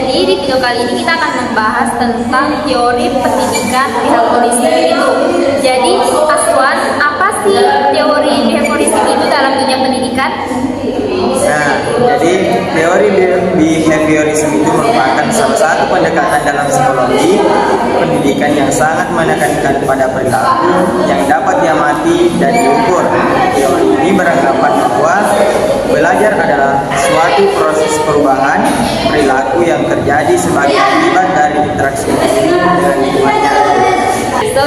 Jadi di video kali ini kita akan membahas tentang teori pendidikan behaviorism itu. Jadi Aswan, apa sih teori behaviorism itu dalam dunia pendidikan? Nah, jadi teori behaviorism itu merupakan salah satu pendekatan dalam psikologi pendidikan yang sangat menekankan pada perilaku yang dapat diamati dan diukur. Teori ini beranggapan bahwa belajar adalah suatu proses perubahan perilaku yang terjadi sebagai akibat dari interaksi dengan lingkungannya.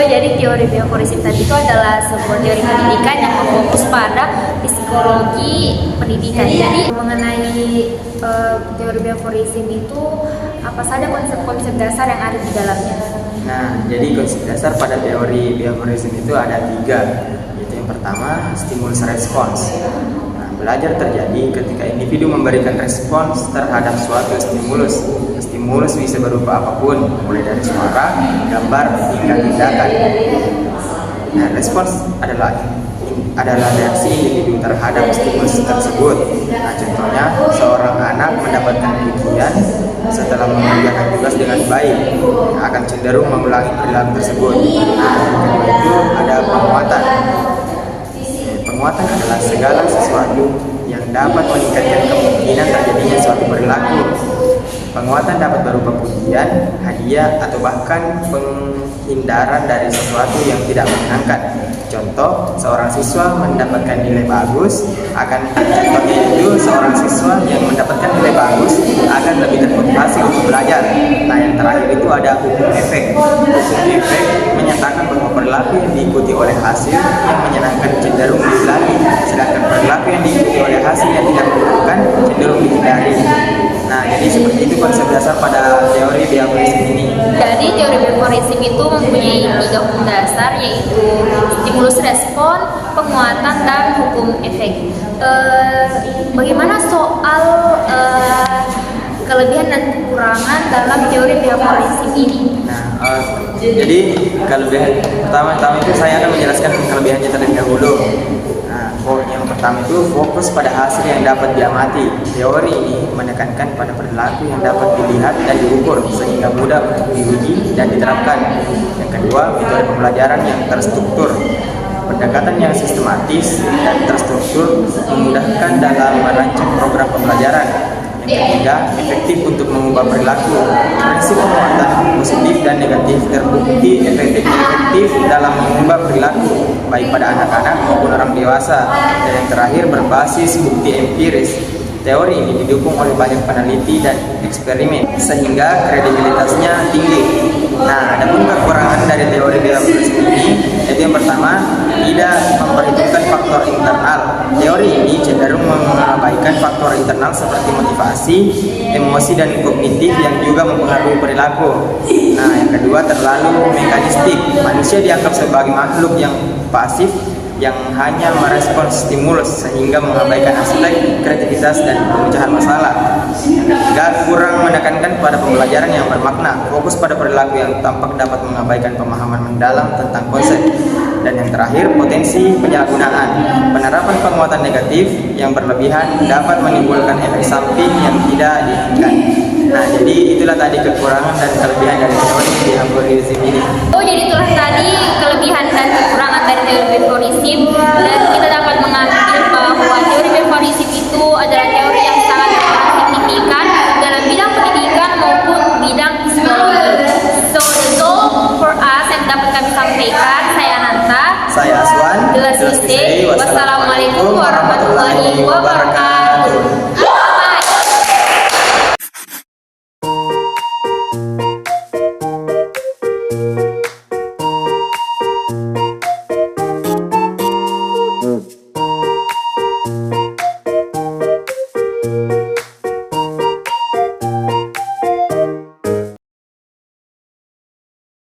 Jadi teori behaviorism tadi itu adalah sebuah teori pendidikan yang berfokus pada psikologi pendidikan. Jadi mengenai teori behaviorism itu apa saja konsep-konsep dasar yang ada di dalamnya? Nah, jadi konsep dasar pada teori behaviorism itu ada 3, yaitu yang pertama stimulus respons. Belajar terjadi ketika individu memberikan respons terhadap suatu stimulus. Stimulus bisa berupa apapun, mulai dari suara, gambar, hingga tindakan. Nah, respons adalah reaksi individu terhadap stimulus tersebut. Nah, contohnya seorang anak mendapatkan pujian setelah mengerjakan tugas dengan baik, akan cenderung mengulangi perilaku tersebut. Nah, itu ada penguatan. Penguatan adalah segala sesuatu yang dapat meningkatkan kemungkinan terjadinya suatu perilaku. Penguatan dapat berupa pujian, hadiah, atau bahkan penghindaran dari sesuatu yang tidak menyenangkan. Contoh, seorang siswa mendapatkan nilai bagus seorang siswa yang mendapatkan nilai bagus akan lebih termotivasi untuk belajar. Nah, yang terakhir itu ada hukum efek. Hukum efek menyatakan bahwa perilaku yang diikuti oleh hasil yang menyenangkan cenderung diulangi, sedangkan perilaku yang diikuti oleh hasil yang tidak menyenangkan cenderung dihindari. Nah, jadi seperti itu konsep dasar pada teori behaviorism ini. Jadi teori behaviorism itu mempunyai 3 hukum dasar, yaitu stimulus respon, penguatan, dan hukum efek. Bagaimana soal kelebihan dan kekurangan dalam teori behaviorism ini? Nah, jadi kelebihan pertama itu saya akan menjelaskan kelebihannya terlebih dahulu. Yang pertama itu fokus pada hasil yang dapat diamati. Teori ini menekankan pada perilaku yang dapat dilihat dan diukur sehingga mudah untuk diuji dan diterapkan. Yang kedua, metode pembelajaran yang terstruktur. Pendekatan yang sistematis dan terstruktur memudahkan dalam merancang program pembelajaran. Yang ketiga, efektif untuk mengubah perilaku. Prinsip penguatan positif dan negatif terbukti efektif dalam mengubah perilaku baik pada anak-anak maupun orang dewasa. Dan yang terakhir, berbasis bukti empiris. Teori ini didukung oleh banyak peneliti dan eksperimen sehingga kredibilitasnya tinggi. Nah, adapun kekurangan dari teori behaviorism ini, yaitu yang pertama, tidak memperhitungkan faktor internal. Teori ini cenderung mengabaikan faktor internal seperti motivasi, emosi, dan kognitif yang juga mempengaruhi perilaku. Nah, yang kedua, terlalu mekanistik. Manusia dianggap sebagai makhluk yang pasif yang hanya merespons stimulus sehingga mengabaikan aspek kreativitas dan pemecahan masalah. Yang ketiga, kurang menekankan pada pembelajaran yang bermakna, fokus pada perilaku yang tampak dapat mengabaikan pemahaman mendalam tentang konsep. Dan yang terakhir, potensi penyalahgunaan. Penerapan penguatan negatif yang berlebihan dapat menimbulkan efek samping yang tidak diinginkan. Nah, jadi itulah tadi kekurangan dan kelebihan dari teori behaviorism ini. Jadi itulah tadi kelebihan dan kekurangan dari teori behaviorism, dan kita dapat